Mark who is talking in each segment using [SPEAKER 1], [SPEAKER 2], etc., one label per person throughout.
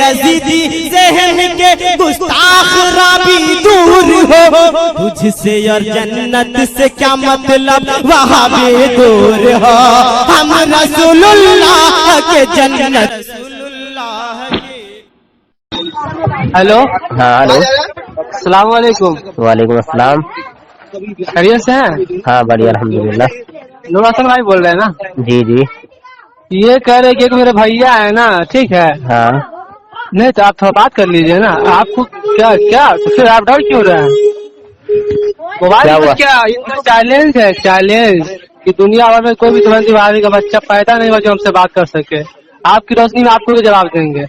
[SPEAKER 1] یزیدی ذہن کے گستاخ رابی دور ہو، تجھ سے اور جنت سے کیا مطلب وہاں بھی دور ہو، ہم رسول اللہ کے جنت
[SPEAKER 2] ہیلو.
[SPEAKER 3] ہاں ہلو.
[SPEAKER 2] السلام علیکم.
[SPEAKER 3] وعلیکم السلام.
[SPEAKER 2] خیریت سے ہیں؟
[SPEAKER 3] ہاں بڑھیا الحمدللہ.
[SPEAKER 2] نور حسن بھائی بول رہے ہیں نا؟
[SPEAKER 3] جی جی.
[SPEAKER 2] یہ کہہ رہے کہ میرے بھیا ہے نا، ٹھیک ہے.
[SPEAKER 3] ہاں
[SPEAKER 2] نہیں تو آپ تھوڑا بات کر لیجیے نا. آپ کو کیا تو پھر آپ ڈر کیوں رہے ہیں؟ موبائل
[SPEAKER 3] کیا
[SPEAKER 2] میں
[SPEAKER 3] ہوا؟
[SPEAKER 2] کیا چیلنج ہے، چیلنج کہ دنیا بھر میں کوئی بھی ترنت بھاری کا بچہ پیدا نہیں ہوا جو ہم سے بات کر سکے. آپ کی روشنی میں آپ کو بھی جواب دیں گے.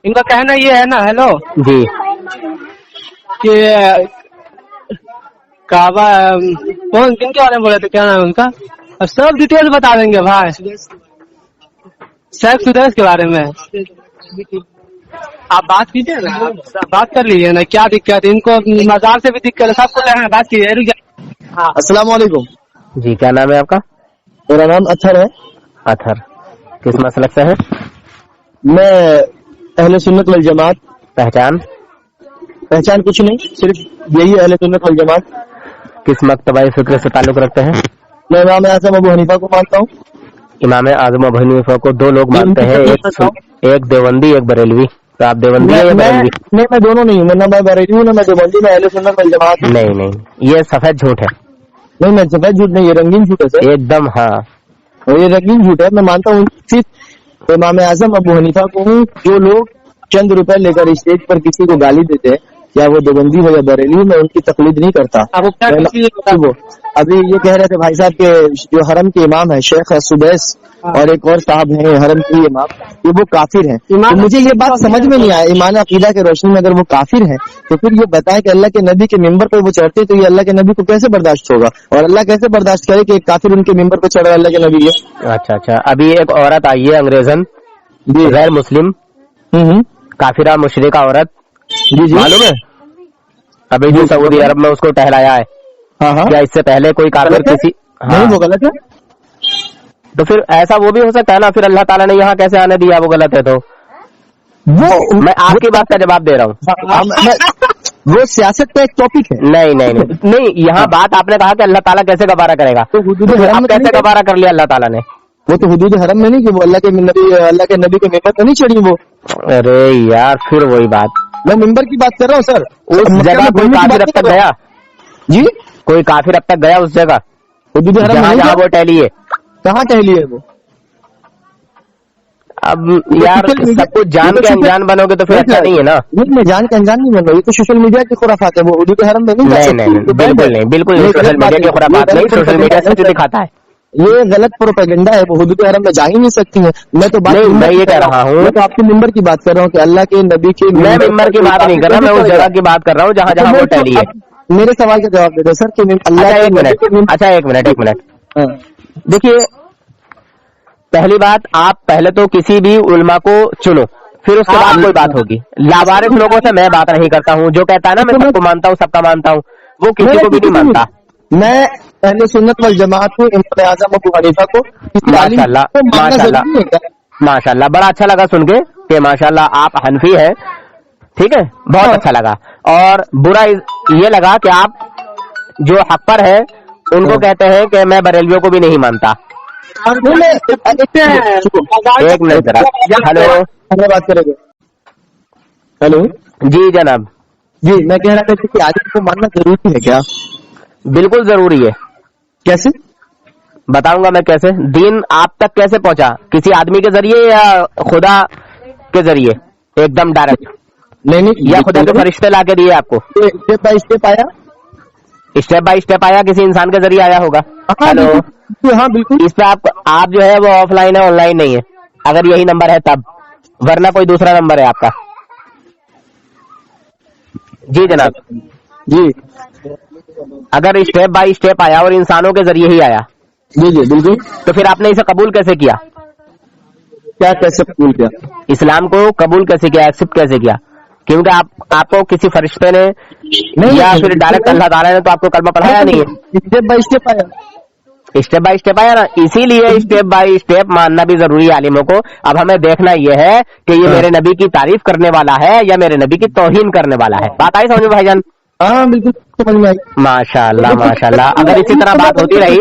[SPEAKER 2] ان کا کہنا یہ ہے نا، ہیلو،
[SPEAKER 3] جی.
[SPEAKER 2] کہ کعبہ کون کن کے بارے میں بول رہے تھے، کیا نام ہے ان کا؟ اور سب ڈیٹیل بتا دیں گے بھائی. شیخ سدیس کے بارے میں آپ بات کیجیے نا، بات کر لیجیے نا. کیا دقت ہے ان کو؟ مزار سے بھی دقت ہے، سب کو کہنا بات کیجیے. ہاں
[SPEAKER 4] السلام علیکم.
[SPEAKER 3] جی کیا نام ہے آپ کا؟
[SPEAKER 4] میرا نام اطہر ہے.
[SPEAKER 3] اطہر. کس مسلک سے ہے؟
[SPEAKER 4] میں اہل سنت والجماعت.
[SPEAKER 3] پہچان
[SPEAKER 4] کچھ نہیں، صرف یہی اہل سنت والجماعت.
[SPEAKER 3] کس مکتبہ فکر سے تعلق رکھتے ہیں؟
[SPEAKER 4] میں امام اعظم ابو حنیفہ کو مانتا ہوں.
[SPEAKER 3] امام اعظم ابو حنیفہ کو دو لوگ مانتے ہیں، ایک دیوبندی ایک بریلوی. تو آپ دیوبندی ہیں یا بریلوی؟
[SPEAKER 4] میں دونوں نہیں ہوں. نہ میں بریلوی ہوں نہ میں دیوبندی. میں اہل سنت والجماعت ہوں.
[SPEAKER 3] نہیں یہ سفید جھوٹ ہے.
[SPEAKER 4] نہیں، میں سفید جھوٹ نہیں، یہ رنگین جھوٹ ہے سر.
[SPEAKER 3] ایک دم. ہاں
[SPEAKER 4] یہ رنگین جھوٹ ہے. میں مانتا ہوں صرف امام اعظم ابو حنیفہ کو ہوں. جو لوگ چند روپے لے کر اسٹیج پر کسی کو گالی دیتے ہیں، یا وہ دیوبندی ہو یا بریلی، میں ان کی تقلید نہیں کرتا. ابھی یہ کہہ رہے تھے بھائی صاحب کہ جو حرم کے امام ہے شیخ سدیس اور ایک اور صاحب ہیں حرم کے امام، یہ وہ کافر ہیں. تو مجھے یہ بات سمجھ میں نہیں آیا. ایمان عقیدہ کے روشنی میں اگر وہ کافر ہیں تو پھر یہ بتائیں کہ اللہ کے نبی کے ممبر پہ وہ چڑھتے تو یہ اللہ کے نبی کو کیسے برداشت ہوگا؟ اور اللہ کیسے برداشت کرے کہ ایک کافر ان کے ممبر پہ چڑھ رہا ہے اللہ کے نبی کے؟
[SPEAKER 3] اچھا. ابھی ایک عورت آئی ہے انگریزن، غیر مسلم، کافرہ مشرکہ عورت.
[SPEAKER 4] جی
[SPEAKER 3] معلوم ہے ابھی جو سعودی عرب میں اس کو ٹہلایا ہے؟
[SPEAKER 4] ہاں.
[SPEAKER 3] کیا اس سے پہلے کوئی کافر کسی؟
[SPEAKER 4] نہیں، وہ غلط ہے.
[SPEAKER 3] تو پھر ایسا وہ بھی ہو سکتا ہے نا، پھر اللہ تعالیٰ نے یہاں کیسے آنے دیا؟ وہ غلط ہے تو میں آپ کی بات کا جواب دے رہا ہوں.
[SPEAKER 4] وہ سیاست کا ایک ٹاپک ہے.
[SPEAKER 3] نہیں یہاں بات آپ نے کہا کہ اللہ تعالیٰ کیسے گوارا کرے گا،
[SPEAKER 4] تو حدود حرم میں
[SPEAKER 3] کیسے گوارا کر لیا اللہ تعالیٰ نے؟
[SPEAKER 4] وہ تو حدود حرم میں نہیں کہ وہ اللہ کے نبی کے ممبر پہ نہیں چڑھی وہ.
[SPEAKER 3] ارے یار پھر وہی بات.
[SPEAKER 4] میں ممبر کی بات کر رہا ہوں سر.
[SPEAKER 3] اس جگہ کوئی کافر اب تک گیا؟
[SPEAKER 4] جی
[SPEAKER 3] کوئی کافر اب تک گیا اس جگہ
[SPEAKER 4] حدود حرم
[SPEAKER 3] جہاں وہ ٹہلی ہے؟
[SPEAKER 4] کہاں ٹہلی ہے وہ؟
[SPEAKER 3] اب یار سب کچھ جان کے انجان بنو گے تو پھر اچھا نہیں ہے نا.
[SPEAKER 4] میں جان کے انجان نہیں بن رہا. یہ تو سوشل میڈیا کی خرافات ہے. وہ حدود حرم میں
[SPEAKER 3] نہیں بالکل نہیں. سوشل میڈیا کی خرافات نہیں، سوشل میڈیا سچ دکھاتا ہے.
[SPEAKER 4] یہ غلط پروپیگنڈا ہے. وہ حدود حرم میں جا ہی نہیں سکتی ہیں. میں تو
[SPEAKER 3] میں یہ کہہ رہا ہوں،
[SPEAKER 4] میں تو آپ کے ممبر کی بات کر رہا ہوں کہ اللہ کے نبی کے.
[SPEAKER 3] میں ممبر کی بات نہیں کر رہا، میں اس جگہ کی بات کر رہا ہوں جہاں وہ ٹہلی ہے.
[SPEAKER 4] میرے سوال کا جواب دے دو سر کہ
[SPEAKER 3] ایک منٹ. دیکھیے پہلی بات، آپ پہلے تو کسی بھی علماء کو چنو، پھر اس کے بعد کوئی بات ہوگی. لاوارث لوگوں سے میں بات نہیں کرتا ہوں. جو کہتا ہے نا میں سب کو مانتا ہوں، سب کا مانتا ہوں، وہ کسی کو بھی نہیں مانتا.
[SPEAKER 4] میں اہل سنت والجماعت ہوں. امام اعظم ابو حنیفہ کو
[SPEAKER 3] ماشاء اللہ بڑا اچھا لگا سن کے کہ ماشاء اللہ آپ حنفی ہیں. ٹھیک ہے، بہت اچھا لگا. اور برا یہ لگا کہ آپ جو حق پر ہے ان کو کہتے ہیں کہ میں بریلویوں کو بھی نہیں مانتا. ایک منٹ ذرا. ہلو
[SPEAKER 4] بات کریں گے. ہلو
[SPEAKER 3] جی جناب.
[SPEAKER 4] جی میں کہہ رہا تھا کہ آدمی کو ماننا ضروری ہے کیا؟
[SPEAKER 3] بالکل ضروری ہے.
[SPEAKER 4] کیسے؟
[SPEAKER 3] بتاؤں گا میں کیسے. دین آپ تک کیسے پہنچا؟ کسی آدمی کے ذریعے یا خدا کے ذریعے؟ ایک دم ڈائریکٹ.
[SPEAKER 4] نہیں
[SPEAKER 3] یا خدا کے فرشتے لا کے دیے آپ کو؟
[SPEAKER 4] اسٹیپ بائی اسٹیپ آیا.
[SPEAKER 3] اسٹیپ بائی اسٹیپ آیا، کسی انسان کے ذریعے آیا ہوگا. ہلو
[SPEAKER 4] ہاں بالکل.
[SPEAKER 3] اس پہ آپ جو ہے وہ آف لائن ہے، آن لائن نہیں ہے. اگر یہی نمبر ہے تب، ورنہ کوئی دوسرا نمبر ہے آپ کا. جی جناب.
[SPEAKER 4] جی
[SPEAKER 3] اگر اسٹیپ بائی اسٹیپ آیا اور انسانوں کے ذریعے ہی آیا
[SPEAKER 4] جی بالکل،
[SPEAKER 3] تو پھر آپ نے اسے قبول کیسے کیا؟
[SPEAKER 4] کیا کیسے قبول کیا؟
[SPEAKER 3] اسلام کو قبول کیسے کیا، ایکسپٹ کیسے کیا؟ کیونکہ آپ کو کسی فرشتے نے یا پھر ڈائریکٹ اللہ تعالیٰ نے تو آپ کو کلمہ پڑھایا نہیں ہے.
[SPEAKER 4] اسٹیپ بائی اسٹیپ آیا.
[SPEAKER 3] स्टेप बाय स्टेप आया ना, इसीलिए स्टेप बाय स्टेप मानना भी जरूरी है आलिमों को। अब हमें देखना यह है कि ये मेरे नबी की तारीफ करने वाला है या मेरे नबी की तौहीन करने वाला है। बात आई समझ में भाईजान?
[SPEAKER 4] हाँ बिल्कुल समझ में आई।
[SPEAKER 3] माशाअल्लाह माशाअल्लाह। अगर इसी तरह बात होती रही,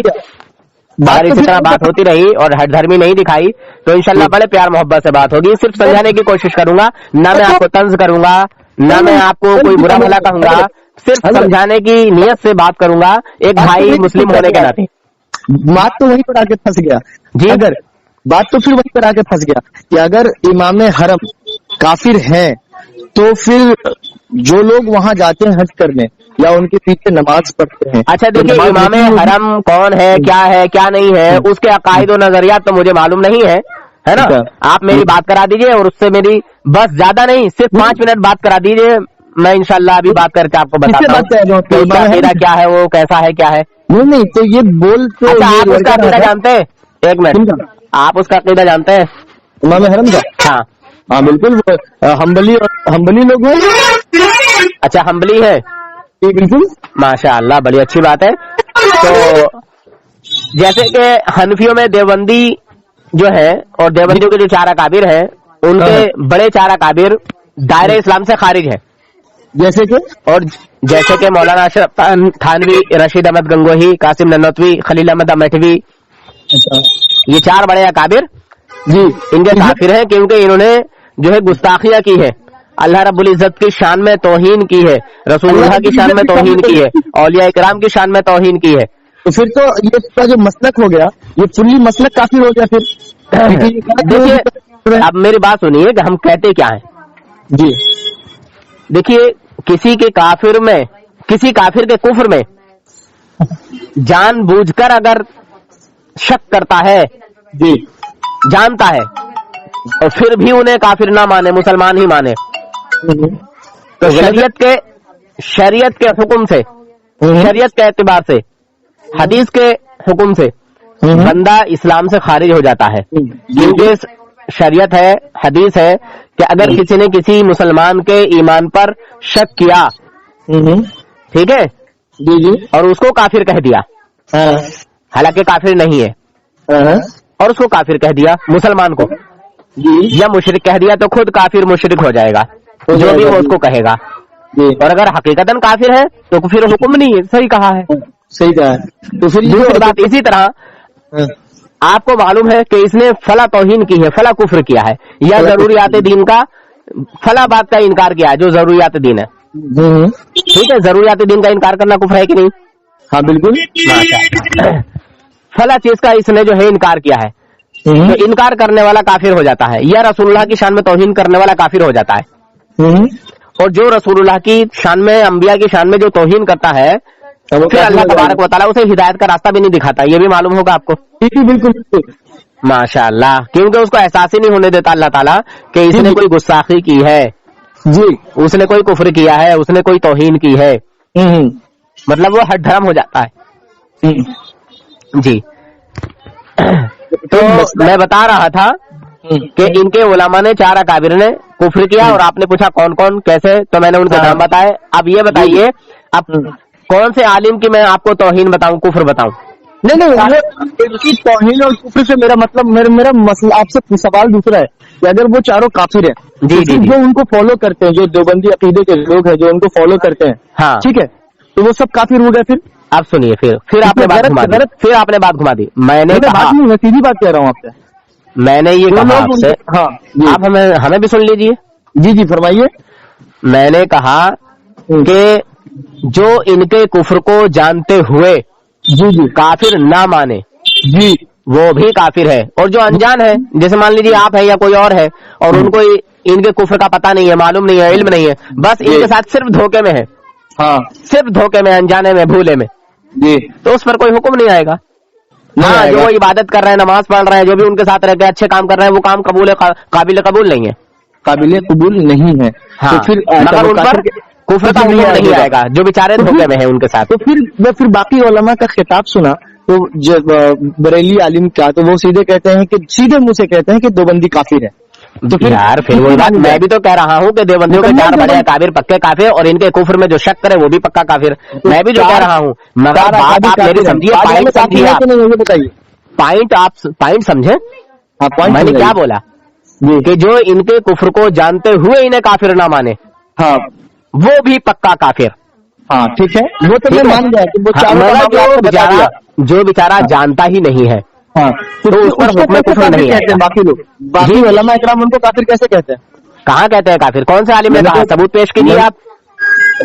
[SPEAKER 3] अगर इसी तरह बात होती रही और हठधर्मी नहीं दिखाई तो इंशाल्लाह बड़े प्यार मोहब्बत से बात होगी। सिर्फ समझाने की कोशिश करूंगा, ना मैं आपको तंज करूंगा, ना मैं आपको कोई बुरा भला कहूंगा, सिर्फ समझाने की नियत से बात करूंगा एक भाई मुस्लिम होने के नाते।
[SPEAKER 4] बात तो वहीं पर आके फंस गया
[SPEAKER 3] जी।
[SPEAKER 4] अगर बात तो फिर वहीं पर आके फंस गया कि अगर इमाम हरम काफिर हैं तो फिर जो लोग वहां जाते हैं हज करने या उनके पीछे नमाज पढ़ते हैं।
[SPEAKER 3] अच्छा देखिए, इमाम हरम कौन है क्या नहीं है, उसके अकायद और नजरियात तो मुझे मालूम नहीं है, है ना। आप मेरी बात करा दीजिए और उससे मेरी बस ज्यादा नहीं सिर्फ 5 मिनट बात करा दीजिए, मैं इंशाल्लाह अभी बात करके आपको बताता हूँ कि उसका अकीदा क्या है, वो कैसा है क्या है।
[SPEAKER 4] नहीं तो ये बोल तो
[SPEAKER 3] अच्छा, आप उसका अकीदा जानते हैं? एक मिनट, आप उसका अकीदा जानते हैं
[SPEAKER 4] इमाम हरम का?
[SPEAKER 3] हाँ
[SPEAKER 4] हाँ बिल्कुल, हम्बली लोग हैं।
[SPEAKER 3] अच्छा, हम्बली है,
[SPEAKER 4] बिल्कुल
[SPEAKER 3] माशाअल्लाह, बड़ी अच्छी बात है। तो जैसे कि हनफियों में देवबंदी जो है और देवबंदियों के जो 4 अकाबिर हैं उनके बड़े 4 अकाबिर दायरे इस्लाम से खारिज है,
[SPEAKER 4] जैसे कि
[SPEAKER 3] जैसे कि मौलाना अशरफ थानवी, रशीद अहमद गंगोही, कासिम ननोतवी, खलील अहमद अमेठवी, ये 4 बड़े अकाबिर
[SPEAKER 4] जी
[SPEAKER 3] इनके काफिर हैं क्योंकि इन्होंने जो है गुस्ताखियां की है, अल्लाह रब्बुल इज्जत की शान में तौहीन की है, रसूलुल्लाह की शान में तौहीन की है, औलिया इकराम की शान में तौहीन की है।
[SPEAKER 4] तो फिर तो ये इसका जो मसलक हो गया ये फुल्ली मसलक काफिर हो गया फिर।
[SPEAKER 3] देखिए अब मेरी बात सुनिए कि हम कहते क्या है
[SPEAKER 4] जी।
[SPEAKER 3] देखिए, किसी के काफिर में, किसी काफिर के कुफ्र में जानबूझकर अगर शक करता है
[SPEAKER 4] जी,
[SPEAKER 3] जानता है और फिर भी उन्हें काफिर ना माने, मुसलमान ही माने, तो शरीयत के हुक्म से, शरीयत के एतबार से, हदीस के हुक्म से बंदा इस्लाम से खारिज हो जाता है। क्योंकि शरीयत है, हदीस है कि अगर किसी ने किसी मुसलमान के ईमान पर शक किया, ठीक है
[SPEAKER 4] जी जी,
[SPEAKER 3] और उसको काफिर कह दिया, हालांकि काफिर नहीं है, और उसको काफिर कह दिया मुसलमान को, या मुशरिक कह दिया, तो खुद काफिर मुशरिक हो जाएगा जो भी वो उसको कहेगा। और अगर हकीकतन काफिर है तो फिर हुक्म नहीं है, सही कहा है,
[SPEAKER 4] सही कहा है। तो फिर
[SPEAKER 3] दूसरी बात इसी तरह आपको मालूम है कि इसने फला तौहीन की है, फला कुफ्र किया है, या जरूरियात दीन का फला बात का इनकार किया है जो जरूरियात दीन है, ठीक है। जरूरियात दीन का इनकार करना कुफ्र है कि नहीं?
[SPEAKER 4] हाँ बिल्कुल।
[SPEAKER 3] फला चीज का इसने जो है इनकार किया है, तो इनकार करने वाला काफिर हो जाता है, या रसूलुल्लाह की शान में तौहीन करने वाला काफिर हो जाता है। और जो रसूलुल्लाह की शान में, अंबिया की शान में जो तौहीन करता है, फिर अल्लाह तबारक व तआला उसे हिदायत का रास्ता भी नहीं दिखाता, ये भी मालूम होगा आपको।
[SPEAKER 4] बिल्कुल
[SPEAKER 3] माशाअल्लाह, क्योंकि उसको एहसास ही नहीं होने देता अल्लाह ताला कि इसने कोई गुस्ताखी की है
[SPEAKER 4] जी, उसने
[SPEAKER 3] कोई कुफ्र किया है, उसने कोई तौहीन की है, मतलब वो हठधर्म हो जाता है जी। तो मैं बता रहा था कि इनके उलमा ने 4 अकाबिर ने कुफ्र किया, और आपने पूछा कौन कौन कैसे, तो मैंने उनके नाम बताए। अब ये बताइए, अब कौन से आलिम की मैं आपको तौहीन बताऊं, कुफ्र बताऊं?
[SPEAKER 4] नहीं, तौहीन और कुफ्र से मेरा मतलब, मेरा मसला आपसे सवाल दूसरा है कि अगर वो चारों काफिर हैं,
[SPEAKER 3] जी,
[SPEAKER 4] तो जो उनको फॉलो करते हैं, जो देवबंदी अकीदे के लोग हैं जो उनको फॉलो करते हैं,
[SPEAKER 3] हाँ
[SPEAKER 4] ठीक है, तो वो सब काफिर हो गए। फिर
[SPEAKER 3] सुनिए, फिर आपने बात घुमा दी, फिर आपने बात घुमा दी। मैंने कहा,
[SPEAKER 4] मैं सीधी बात कह रहा हूँ आपसे,
[SPEAKER 3] मैंने ये कहा आपसे,
[SPEAKER 4] हाँ
[SPEAKER 3] आप हमें भी सुन लीजिए।
[SPEAKER 4] जी फरमाइए।
[SPEAKER 3] मैंने कहा कि जो इनके कुफ्र को जानते हुए
[SPEAKER 4] जी
[SPEAKER 3] काफिर ना माने,
[SPEAKER 4] जी,
[SPEAKER 3] वो भी काफिर है। और जो अनजान है, जैसे मान लीजिए आप है या कोई और है, और उनको इनके कुफ्र का पता नहीं है, मालूम नहीं है, इल्म नहीं है, बस इनके साथ सिर्फ धोखे में है,
[SPEAKER 4] हाँ
[SPEAKER 3] सिर्फ धोखे में, अनजाने में, भूले में,
[SPEAKER 4] जी,
[SPEAKER 3] तो उस पर कोई हुक्म नहीं आएगा। हाँ, जो वो इबादत कर रहे हैं, नमाज पढ़ रहे हैं, जो भी उनके साथ रह के अच्छे काम कर रहे हैं, वो काम काबिल कबूल नहीं है,
[SPEAKER 4] काबिल कबूल नहीं है।
[SPEAKER 3] हाँ,
[SPEAKER 4] तो फिर
[SPEAKER 3] मगर उन पर कुफ्र का हुक्म नहीं आएगा, जो बेचारे धोखे में है उनके साथ।
[SPEAKER 4] तो फिर बाकी उलमा का खिताब सुना तो जब बरेली आलिम का, तो वो सीधे कहते हैं कि, सीधे मुंह से कहते हैं कि देवबंदी काफिर है। तो फिर
[SPEAKER 3] यार फिर वही बात, मैं भी तो कह रहा हूँ कि देवबंदियों के 4 बड़े काफिर पक्के काफिर, और इनके कुफ्र में जो शक करे वो भी पक्का काफिर। मैं भी जो कह रहा हूँ, मगर बात आप मेरी समझिए, पॉइंट समझिए आप,
[SPEAKER 4] बताइए
[SPEAKER 3] पॉइंट समझे। मैंने क्या बोला कि जो इनके कुफ्र को जानते हुए इन्हें काफिर ना माने,
[SPEAKER 4] हाँ
[SPEAKER 3] वो भी पक्का काफिर।
[SPEAKER 4] हाँ ठीक है, वो तो मैं मान गया कि वो चारों का
[SPEAKER 3] मगर
[SPEAKER 4] मामला आपको बता दिया।
[SPEAKER 3] जो बेचारा जानता ही नहीं है,
[SPEAKER 4] हाँ
[SPEAKER 3] तो उस पर
[SPEAKER 4] उसको
[SPEAKER 3] हुक्म
[SPEAKER 4] कैसे
[SPEAKER 3] कुफ्र
[SPEAKER 4] काफिर
[SPEAKER 3] नहीं
[SPEAKER 4] कहते हैं
[SPEAKER 3] आएगा।
[SPEAKER 4] बाकी लोग? बाकी उलमा इकराम उनको काफिर कैसे कहते हैं?
[SPEAKER 3] कहाँ कहते हैं काफिर? कौन से आलिम ने कहा? सबूत पेश कीजिए आप।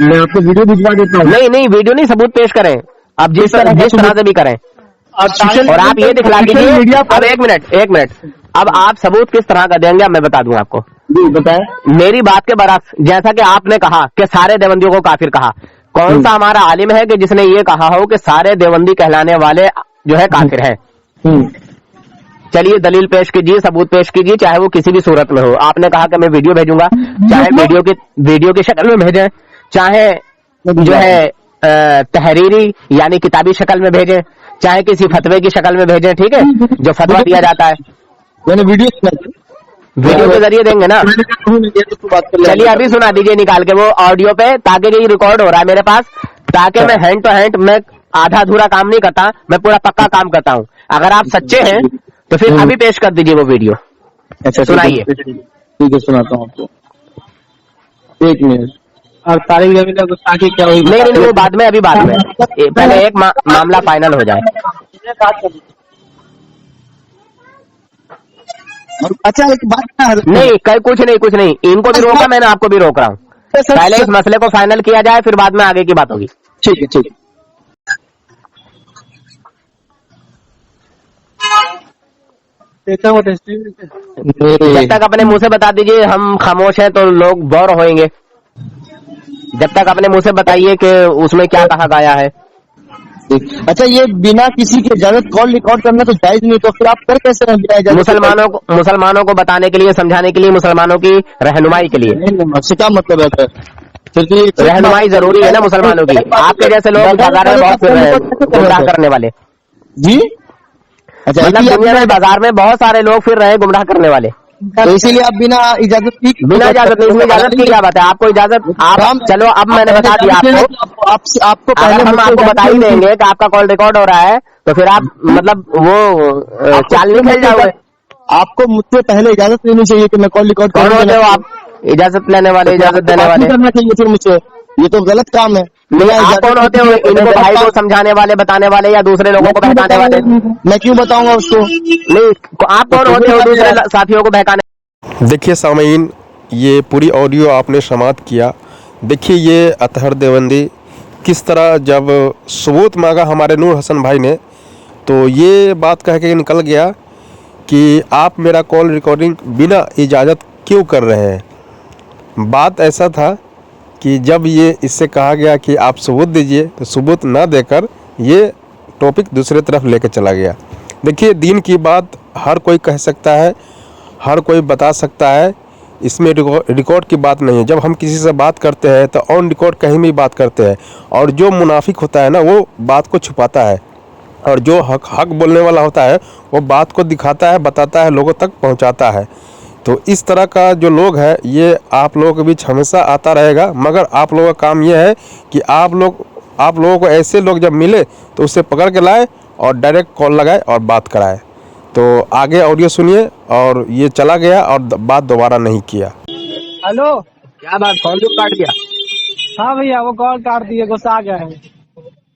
[SPEAKER 4] मैं आपको वीडियो भिजवा देता हूँ।
[SPEAKER 3] नहीं वीडियो नहीं, सबूत पेश करें आप, जिस तरह से भी करें। और आप ये दिखला दीजिए। अब एक मिनट, अब आप सबूत किस तरह का देंगे अब मैं बता दूंगा आपको।
[SPEAKER 4] जी बताएं।
[SPEAKER 3] मेरी बात के बरक्स, जैसा कि आपने कहा कि सारे देवबंदियों को काफिर कहा, कौन सा हमारा आलिम है कि जिसने ये कहा हो कि सारे देवबंदी कहलाने वाले जो है काफिर हैं? चलिए दलील पेश कीजिए, सबूत पेश कीजिए, चाहे वो किसी भी सूरत में हो। आपने कहा कि मैं वीडियो भेजूंगा, चाहे वीडियो की शक्ल में भेजें, चाहे जो है तहरीरी यानी किताबी शक्ल में भेजें, चाहे किसी फतवे की शक्ल में भेजें, ठीक है, जो फतवा दिया जाता है
[SPEAKER 4] मैंने वीडियो
[SPEAKER 3] के जरिए देंगे ना। चलिए अभी सुना दीजिए निकाल के वो ऑडियो पे, ताकि ये रिकॉर्ड हो रहा है मेरे पास, ताकि मैं हैंड टू हैंड, मैं आधा अधूरा काम नहीं करता, मैं पूरा पक्का काम करता हूँ। अगर आप सच्चे हैं तो फिर अभी पेश कर दीजिए वो वीडियो।
[SPEAKER 4] अच्छा
[SPEAKER 3] सुनाइए।
[SPEAKER 4] ठीक है, सुनाता हूँ आपको, 1 मिनट।
[SPEAKER 2] और तारिक जमीन का गुस्ताखी क्या हुई?
[SPEAKER 3] नहीं वो बाद में, अभी बाद में, पहले एक मामला फाइनल हो जाए।
[SPEAKER 4] अच्छा एक बात
[SPEAKER 3] नहीं कुछ नहीं, इनको भी रोका मैंने, आपको भी रोक रहा हूँ। पहले इस मसले को फाइनल किया जाए, फिर बाद में आगे की बात होगी।
[SPEAKER 4] ठीक है।
[SPEAKER 3] जब तक अपने मुंह से बता दीजिए, हम खामोश हैं तो लोग बोर होंगे। जब तक अपने मुंह से बताइए कि उसमें क्या कहा गया है।
[SPEAKER 4] अच्छा ये बिना किसी की इजाजत कॉल रिकॉर्ड करना तो जायज नहीं, तो फिर आप कर कैसे रहे बिना इजाजत?
[SPEAKER 3] मुसलमानों को बताने के लिए, समझाने के लिए, मुसलमानों की रहनुमाई के लिए।
[SPEAKER 4] इससे क्या मतलब है? फिर
[SPEAKER 3] रहनुमाई जरूरी है ना मुसलमानों की। आपके जैसे लोग बाजार में बहुत फिर रहे हैं गुमराह करने वाले।
[SPEAKER 4] जी अच्छा,
[SPEAKER 3] मतलब दुनिया में बाजार में बहुत सारे लोग फिर रहे गुमराह करने वाले,
[SPEAKER 4] तो इसीलिए आप बिना इजाजत की
[SPEAKER 3] इसमें इजाजत की क्या बात है? आपको इजाजत, आप चलो अब मैंने बता दिया आपको
[SPEAKER 4] पहले
[SPEAKER 3] हम आपको बता ही देंगे कि आपका कॉल रिकॉर्ड हो रहा है, तो फिर आप मतलब वो चाल नहीं खेल जाओगे।
[SPEAKER 4] आपको मुझसे पहले इजाजत लेनी चाहिए कि मैं कॉल रिकॉर्ड
[SPEAKER 3] कौन होते हो आप? इजाजत लेने वाले, इजाजत देने वाले
[SPEAKER 4] करना चाहिए फिर मुझसे, ये तो गलत काम है।
[SPEAKER 3] नहीं, आप कौन होते हो? इनको भाई को समझाने वाले, बताने वाले, या दूसरे लोगों को बहकाने वाले?
[SPEAKER 4] मैं क्यों बताऊंगा उसको?
[SPEAKER 3] नहीं, आप कौन होते हो दूसरे साथियों को बहकाने?
[SPEAKER 5] देखिए सामीन, ये पूरी ऑडियो आपने समाप्त किया। देखिए ये अतहर देवबंदी किस तरह जब सबूत मांगा हमारे नूर हसन भाई ने, तो ये बात कह के निकल गया कि आप मेरा कॉल रिकॉर्डिंग बिना इजाज़त क्यों कर रहे हैं। बात ऐसा था कि जब ये इससे कहा गया कि आप सबूत दीजिए, तो सबूत ना देकर ये टॉपिक दूसरे तरफ लेकर चला गया। देखिए दीन की बात हर कोई कह सकता है, हर कोई बता सकता है, इसमें रिकॉर्ड की बात नहीं है। जब हम किसी से बात करते हैं तो ऑन रिकॉर्ड कहीं भी बात करते हैं, और जो मुनाफिक होता है ना वो बात को छुपाता है, और जो हक बोलने वाला होता है वो बात को दिखाता है, बताता है, लोगों तक पहुंचाता है। तो इस तरह का जो लोग है ये आप लोगों के बीच हमेशा आता रहेगा, मगर आप लोगों का काम ये है कि आप लोगों को ऐसे लोग जब मिले तो उससे पकड़ के लाए और डायरेक्ट कॉल लगाए और बात कराए। तो आगे ऑडियो सुनिए, और ये चला गया और बात दोबारा नहीं किया।
[SPEAKER 2] हेलो,
[SPEAKER 3] क्या बात, कॉल क्यों काट दिया?
[SPEAKER 2] हाँ भैया वो कॉल काट दिए, गुस्सा आ गया है।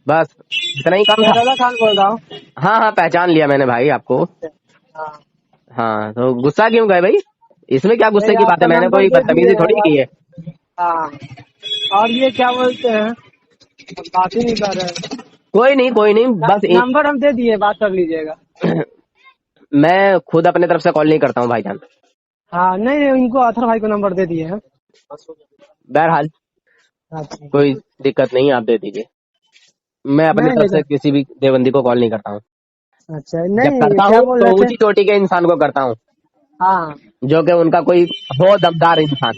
[SPEAKER 3] बस इतना ही काम था।
[SPEAKER 2] रजा खान बोल रहा हूँ।
[SPEAKER 3] हाँ पहचान लिया मैंने भाई आपको। हाँ तो गुस्सा क्यों गए भाई? इसमें क्या गुस्से की बात है? मैंने कोई बदतमीजी थोड़ी की है।
[SPEAKER 2] हाँ, और ये क्या बोलते हैं, बात ही नहीं कर रहे।
[SPEAKER 3] कोई नहीं, बस
[SPEAKER 2] नंबर हम दे दिए, बात कर लीजिएगा।
[SPEAKER 3] मैं खुद अपने तरफ से कॉल नहीं करता हूँ भाईजान।
[SPEAKER 2] हाँ नहीं, इनको अथर भाई को नंबर दे दिए हैं।
[SPEAKER 3] बहरहाल कोई दिक्कत नहीं, आप दे दीजिए। मैं अपनी तरफ से किसी भी देवबंदी को कॉल नहीं करता हूँ।
[SPEAKER 2] अच्छा नहीं,
[SPEAKER 3] जब करता हूँ तो ऊंची चोटी के इंसान को करता हूँ।
[SPEAKER 2] हाँ,
[SPEAKER 3] जो कि उनका कोई हो दमदार इंसान,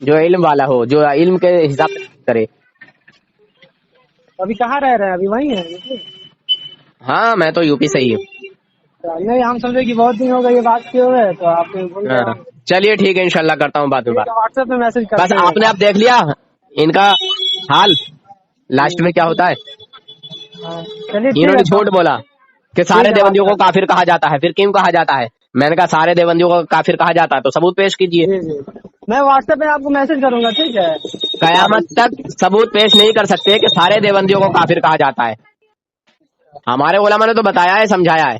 [SPEAKER 3] जो इल्म वाला हो, जो इल्म के हिसाब से करे।
[SPEAKER 2] अभी कहाँ रह रहे हैं? अभी वहीं है?
[SPEAKER 3] हाँ मैं तो यूपी से ही हूँ।
[SPEAKER 2] نہیں ہم سمجھے کہ بہت دن ہو گئے یہ بات کیے ہوئے تو آپ
[SPEAKER 3] ہاں، چلیے ٹھیک ہے، انشاءاللہ کرتا ہوں بعد میں بات.
[SPEAKER 2] واٹس ایپ پہ میسج
[SPEAKER 3] بس
[SPEAKER 2] کرتے
[SPEAKER 3] آپ نے اب دیکھ لیا ان کا حال لاسٹ میں کیا ہوتا ہے.
[SPEAKER 2] چلیے
[SPEAKER 3] انہوں نے جھوٹ بولا کہ سارے دیوبندیوں کو کافر کہا جاتا ہے. پھر کیوں کہا جاتا ہے؟ میں نے کہا سارے دیوبندیوں کو کافر کہا جاتا ہے تو ثبوت پیش کیجیے.
[SPEAKER 2] جی جی میں واٹس ایپ پہ آپ کو میسج کروں گا، ٹھیک ہے.
[SPEAKER 3] قیامت تک ثبوت پیش نہیں کر سکتے کہ سارے دیوبندیوں کو کافر کہا جاتا ہے. ہمارے علماء نے تو بتایا ہے، سمجھایا ہے.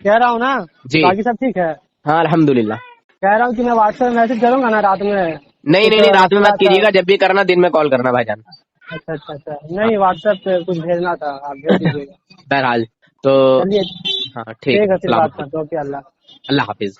[SPEAKER 2] کہہ رہا ہوں نا
[SPEAKER 3] جی.
[SPEAKER 2] باقی سب ٹھیک ہے.
[SPEAKER 3] ہاں الحمدللہ.
[SPEAKER 2] کہہ رہا ہوں کہ میں واٹس ایپ میسج کروں گا نا رات میں.
[SPEAKER 3] نہیں رات میں مت کیجیے گا، جب بھی کرنا دن میں کال کرنا بھائی جان.
[SPEAKER 2] اچھا نہیں واٹس ایپ پہ کچھ بھیجنا تھا، آپ بھیج دیجیے گا.
[SPEAKER 3] بہرحال تو
[SPEAKER 2] چلیے
[SPEAKER 3] ہاں
[SPEAKER 2] ٹھیک ہے، پھر
[SPEAKER 3] السلام
[SPEAKER 2] بات
[SPEAKER 3] علیکم.
[SPEAKER 2] کرتے ہیں. اوکے، اللہ
[SPEAKER 3] اللہ حافظ.